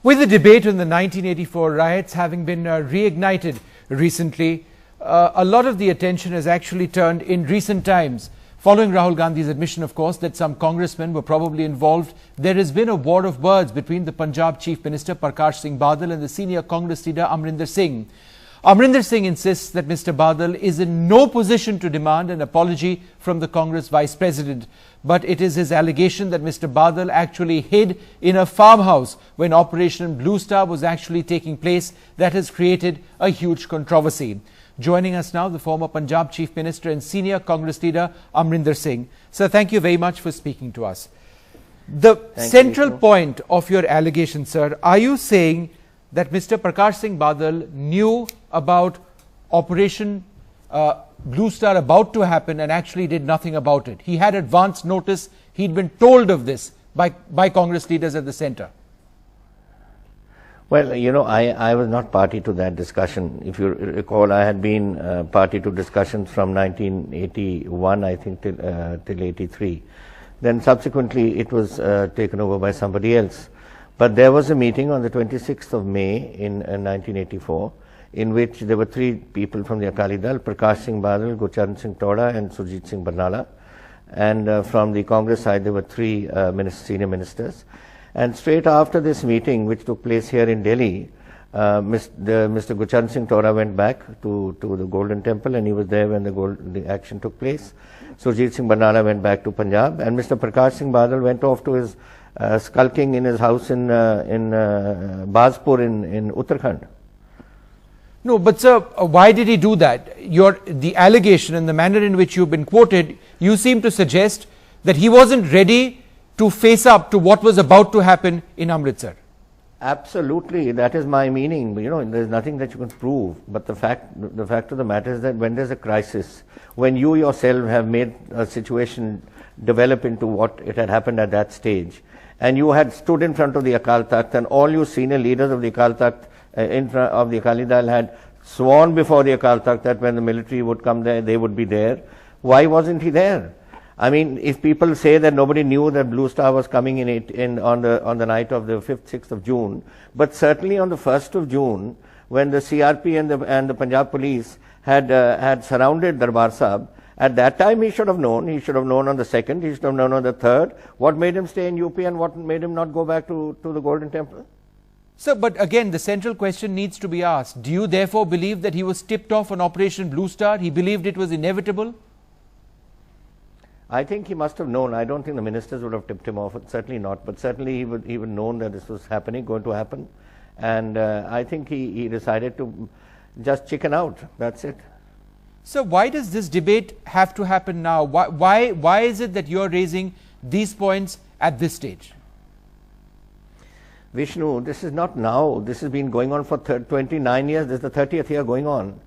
With the debate on the 1984 riots having been reignited recently, a lot of the attention has actually turned in recent times. Following Rahul Gandhi's admission, of course, that some congressmen were probably involved, there has been a war of words between the Punjab Chief Minister Parkash Singh Badal and the senior Congress leader Amarinder Singh. Amarinder Singh insists that Mr. Badal is in no position to demand an apology from the Congress Vice President. But it is his allegation that Mr. Badal actually hid in a farmhouse when Operation Bluestar was actually taking place that has created a huge controversy. Joining us now, the former Punjab Chief Minister and senior Congress leader Amarinder Singh. Sir, thank you very much for speaking to us. The central point of your allegation, sir, are you saying that Mr. Parkash Singh Badal knew about Operation Bluestar about to happen and actually did nothing about it? He had advance notice. He'd been told of this by Congress leaders at the centre. Well, you know, I was not party to that discussion. If you recall, I had been party to discussions from 1981, I think, till 83. Then subsequently, it was taken over by somebody else. But there was a meeting on the 26th of May in 1984, in which there were three people from the Akali Dal: Parkash Singh Badal, Gurcharan Singh Toda and Surjit Singh Barnala. And from the Congress side, there were three senior ministers. And straight after this meeting, which took place here in Delhi, Mr. Gurcharan Singh Toda went back to the Golden Temple, and he was there when the action took place. Surjit Singh Barnala went back to Punjab, and Mr. Parkash Singh Badal went off to his skulking in his house in Bazpur in Uttarakhand. No, but sir, why did he do that? The allegation and the manner in which you've been quoted, you seem to suggest that he wasn't ready to face up to what was about to happen in Amritsar. Absolutely, that is my meaning. You know, there's nothing that you can prove, but the fact of the matter is that when there's a crisis, when you yourself have made a situation develop into what it had happened at that stage, and you had stood in front of the Akal Takht, and all you senior leaders of the Akal Takht in front of the Akali Dal had sworn before the Akal Takht that when the military would come there, they would be there. Why wasn't he there? I mean, if people say that nobody knew that Bluestar was coming on the night of the 5th, 6th of June, but certainly on the 1st of June, when the CRP and the Punjab police had surrounded Darbar Sahib, at that time he should have known. He should have known on the 2nd, he should have known on the 3rd. What made him stay in UP and what made him not go back to the Golden Temple? Sir, but again, the central question needs to be asked. Do you therefore believe that he was tipped off on Operation Bluestar? He believed it was inevitable? I think he must have known. I don't think the ministers would have tipped him off. Certainly not. But certainly he would known that this was going to happen. And I think he decided to just chicken out. That's it. So why does this debate have to happen now? Why is it that you're raising these points at this stage? Vishnu, this is not now. This has been going on for 29 years. This is the 30th year going on.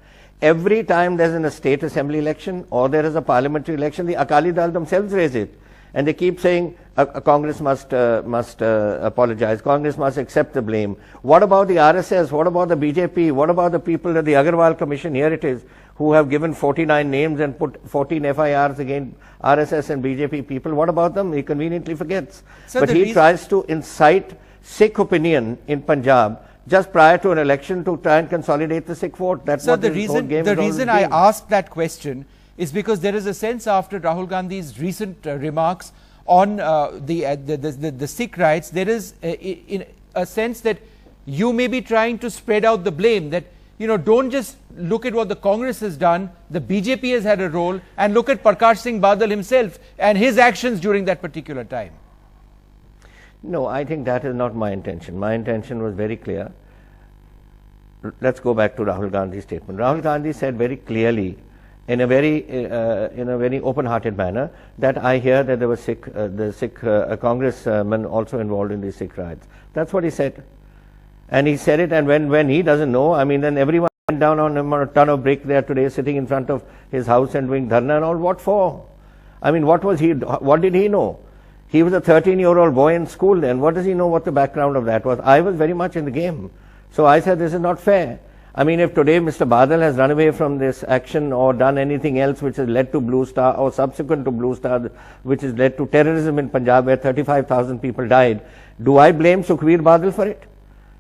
Every time there's a state assembly election or there is a parliamentary election, the Akali Dal themselves raise it. And they keep saying Congress must apologize, Congress must accept the blame. What about the RSS? What about the BJP? What about the people at the Agarwal Commission, here it is, who have given 49 names and put 14 FIRs against RSS and BJP people? What about them? He conveniently forgets. So but he tries to incite Sikh opinion in Punjab just prior to an election to try and consolidate the Sikh vote. That's what the reason I asked that question is because there is a sense after Rahul Gandhi's recent remarks on the Sikh riots, there is a sense that you may be trying to spread out the blame, that, you know, don't just look at what the Congress has done, the BJP has had a role, and look at Parkash Singh Badal himself and his actions during that particular time. No, I think that is not my intention. My intention was very clear. Let's go back to Rahul Gandhi's statement. Rahul Gandhi said very clearly, in a very open-hearted manner, that I hear that there were Sikh congressmen also involved in these Sikh riots. That's what he said, and he said it. And when he doesn't know, I mean, then everyone went down on him on a ton of brick there today, sitting in front of his house and doing dharna and all. What for? I mean, what did he know? He was a 13-year-old boy in school then. What does he know what the background of that was? I was very much in the game. So I said, this is not fair. I mean, if today Mr. Badal has run away from this action or done anything else which has led to Bluestar or subsequent to Bluestar, which has led to terrorism in Punjab where 35,000 people died, do I blame Sukhbir Badal for it?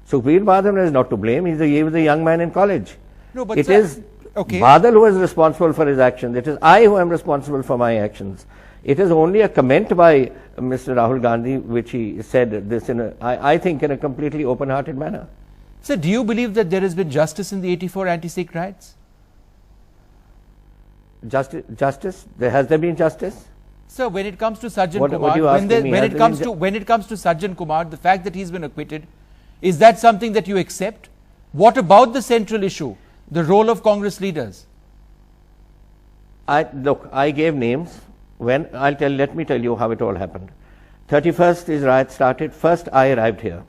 Sukhbir Badal is not to blame. He was a young man in college. No, but it sir, is Badal who is responsible for his actions. It is I who am responsible for my actions. It is only a comment by Mr. Rahul Gandhi which he said this I think in a completely open-hearted manner. Sir, do you believe that there has been justice in the 84 anti-Sikh riots? Justice? Has there been justice? Sir, when it comes to Sajjan What Kumar, are you asking me? when it comes to Sajjan Kumar, the fact that he's been acquitted, is that something that you accept? What about the central issue, the role of Congress leaders? Look, I gave names. Let me tell you how it all happened. 31st, his riot started. First, I arrived here.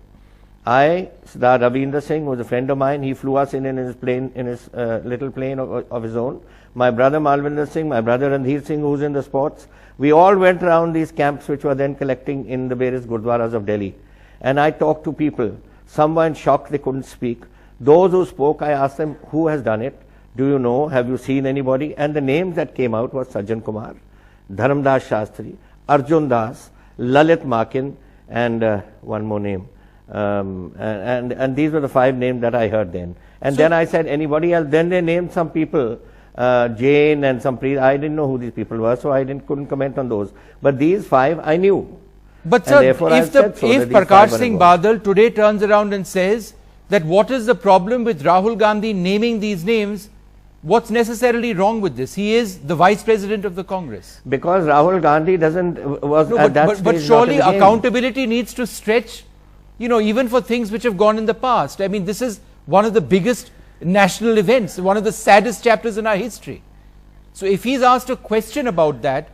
Sardar Amarinder Singh was a friend of mine. He flew us in his plane, in his little plane of his own. My brother Malvinder Singh, my brother Randhir Singh, who's in the sports. We all went around these camps which were then collecting in the various gurdwaras of Delhi. And I talked to people. Some were in shock, they couldn't speak. Those who spoke, I asked them, who has done it? Do you know? Have you seen anybody? And the names that came out was Sajjan Kumar, Dharamdas Shastri, Arjun Das, Lalit Makin, and one more name. And these were the 5 names that I heard then. And then I said, anybody else? Then they named some people, Jain and some priest. I didn't know who these people were, so I couldn't comment on those. But these 5 I knew. But sir, if Parkash Singh Badal today turns around and says that what is the problem with Rahul Gandhi naming these names, what's necessarily wrong with this? He is the Vice President of the Congress. Because Rahul Gandhi but surely accountability needs to stretch, even for things which have gone in the past. I mean, this is one of the biggest national events, one of the saddest chapters in our history. So if he's asked a question about that,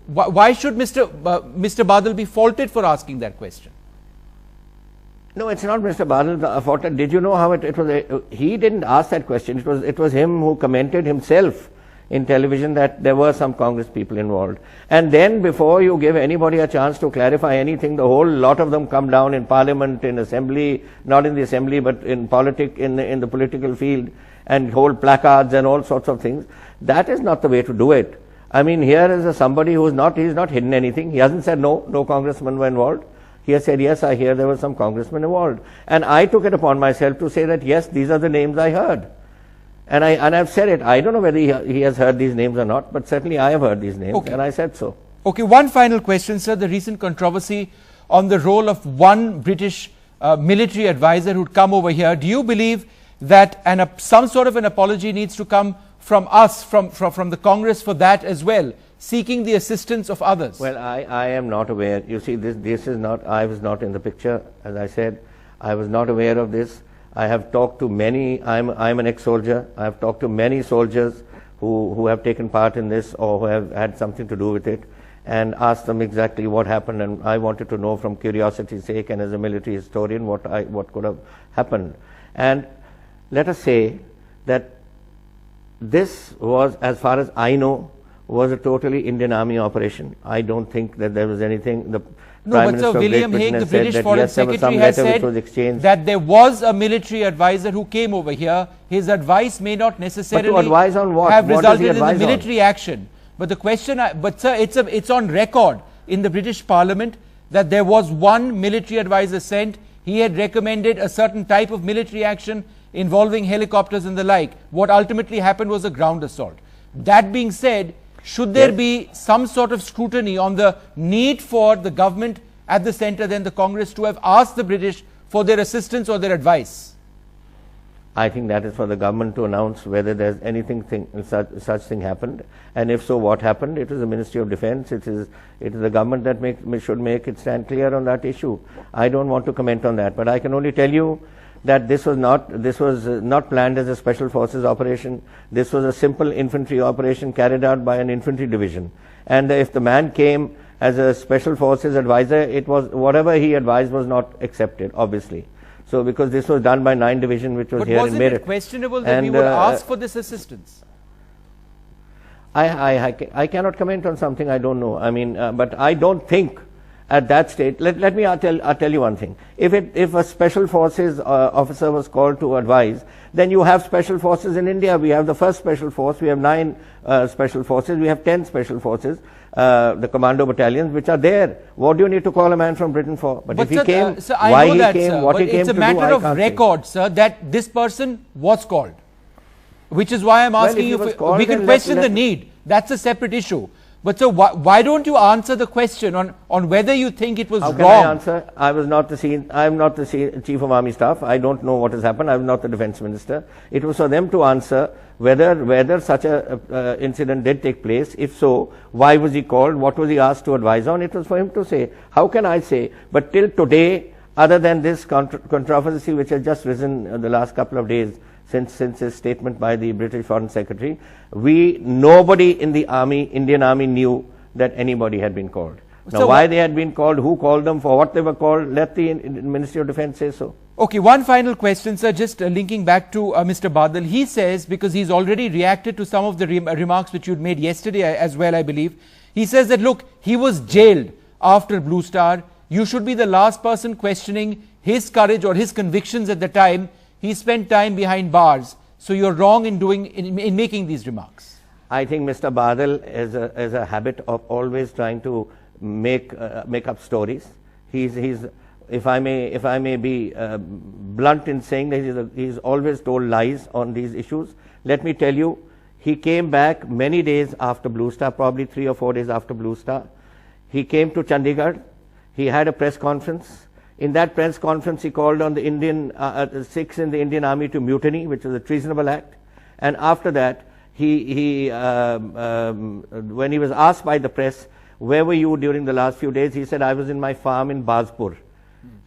why should Mr. Badal be faulted for asking that question? No, it's not Mr. Badal faulted. Did you know how it was? He didn't ask that question. It was him who commented himself in television that there were some Congress people involved. And then before you give anybody a chance to clarify anything, the whole lot of them come down in Parliament, in Assembly, not in the Assembly, but in the political field, and hold placards and all sorts of things. That is not the way to do it. I mean, here is somebody he's not hidden anything. He hasn't said no congressmen were involved. He has said, yes, I hear there were some congressmen involved. And I took it upon myself to say that, yes, these are the names I heard. And I've said it. I don't know whether he has heard these names or not, but certainly I have heard these names, and I said so. Okay, one final question, sir. The recent controversy on the role of one British military advisor who'd come over here. Do you believe that some sort of an apology needs to come from us, from the Congress for that as well, seeking the assistance of others? Well, I am not aware. You see, this is not, I was not in the picture, as I said. I was not aware of this. I have talked to many, I'm an ex-soldier. I have talked to many soldiers who have taken part in this or who have had something to do with it, and asked them exactly what happened, and I wanted to know from curiosity's sake and as a military historian what could have happened. And let us say that this was, as far as I know, was a totally Indian Army operation. I don't think that there was anything. The Prime Minister of Great Britain has said that yes, there was some letter which was exchanged. That there was a military advisor who came over here. His advice may not necessarily but to advise on what? Have what resulted in the military action. But the question, but sir, it's on record in the British Parliament that there was one military advisor sent. He had recommended a certain type of military action involving helicopters and the like. What ultimately happened was a ground assault. That being said, should there be some sort of scrutiny on the need for the government at the centre, then the Congress, to have asked the British for their assistance or their advice? I think that is for the government to announce whether there's anything such thing happened, and if so, what happened. It is the Ministry of Defence. It is the government that should make it stand clear on that issue. I don't want to comment on that, but I can only tell you that this was not planned as a special forces operation. This was a simple infantry operation carried out by an infantry division. And if the man came as a special forces advisor, it was whatever he advised was not accepted, obviously. So because this was done by 9 Division, which was here in Meerut. But wasn't it questionable that we would ask for this assistance? I cannot comment on something I don't know. I mean, but I don't think at that stage, let me I'll tell you one thing. If a special forces officer was called to advise, then you have special forces in India. We have the first special force, we have 9 special forces, we have 10 special forces, the commando battalions which are there. What do you need to call a man from Britain for? But if he came, sir, I why know he that, came, sir, what but he came it's a to matter do, of record, sir, that this person was called. Which is why I'm asking you, we can question the need. That's a separate issue. But so why don't you answer the question on whether you think it was wrong? How can I answer? I was not I'm not the Chief of Army Staff. I don't know what has happened. I was not the Defence Minister. It was for them to answer whether such a incident did take place. If so, why was he called? What was he asked to advise on? It was for him to say. How can I say? But till today, other than this controversy which has just risen in the last couple of days, since his statement by the British Foreign Secretary, nobody in the army, Indian Army, knew that anybody had been called. Now, so why they had been called, who called them, for what they were called, let the Ministry of Defence say so. Okay, one final question, sir, just linking back to Mr. Badal. He says, because he's already reacted to some of the remarks which you'd made yesterday as well, I believe. He says that, look, he was jailed after Blue Star. You should be the last person questioning his courage or his convictions at the time. He spent time behind bars, so you're wrong in making these remarks. I think Mr. Badal has a habit of always trying to make up stories. If I may be blunt in saying that he's always told lies on these issues. Let me tell you, he came back many days after Blue Star, probably 3 or 4 days after Blue Star. He came to Chandigarh. He had a press conference. In that press conference, he called on the Sikhs in the Indian Army to mutiny, which was a treasonable act. And after that, when he was asked by the press, where were you during the last few days? He said, I was in my farm in Bazpur.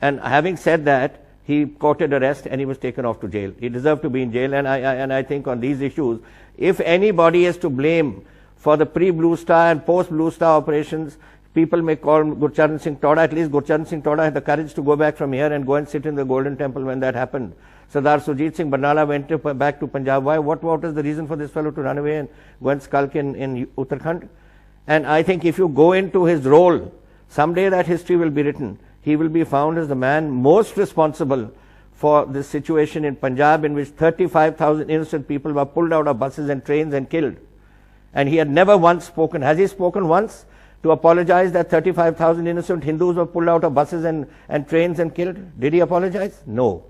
And having said that, he courted arrest and he was taken off to jail. He deserved to be in jail. And I think on these issues, if anybody is to blame for the pre-Blue Star and post-Blue Star operations, people may call Gurcharan Singh Toda. At least Gurcharan Singh Toda had the courage to go back from here and go and sit in the Golden Temple when that happened. Sardar Surjit Singh Barnala went back to Punjab. Why? What was the reason for this fellow to run away and go and skulk in Uttarakhand? And I think if you go into his role, someday that history will be written. He will be found as the man most responsible for this situation in Punjab, in which 35,000 innocent people were pulled out of buses and trains and killed. And he had never once spoken. Has he spoken once to apologize that 35,000 innocent Hindus were pulled out of buses and trains and killed? Did he apologize? No.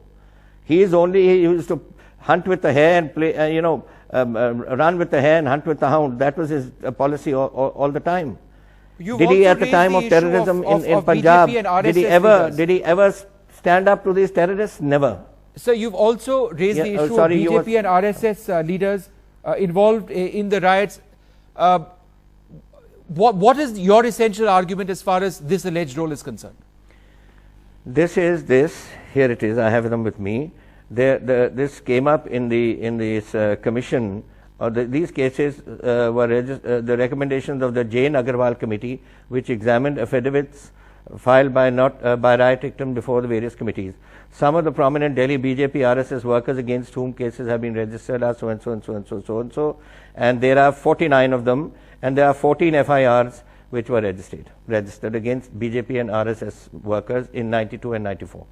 He used to hunt with the hare and play, run with the hare and hunt with the hound. That was his policy all the time. Did he, at the time of terrorism in Punjab, did he ever stand up to these terrorists? Never. So you've also raised the issue of BJP and RSS leaders involved in the riots. What is your essential argument as far as this alleged role is concerned? Here it is, I have them with me. This came up in this commission. These cases were the recommendations of the Jain Agarwal committee, which examined affidavits filed by riot victims before the various committees. Some of the prominent Delhi BJP RSS workers against whom cases have been registered are so and so and so and so so and so, and there are 49 of them, and there are 14 FIRs which were registered against BJP and RSS workers in 92 and 94.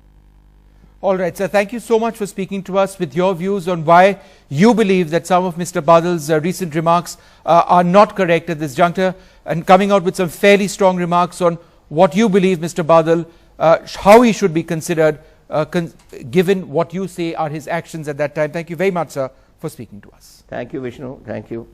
All right, sir. Thank you so much for speaking to us with your views on why you believe that some of Mr. Badal's recent remarks are not correct at this juncture, and coming out with some fairly strong remarks on what you believe Mr. Badal, how he should be considered, given what you say are his actions at that time. Thank you very much, sir, for speaking to us. Thank you, Vishnu. Thank you.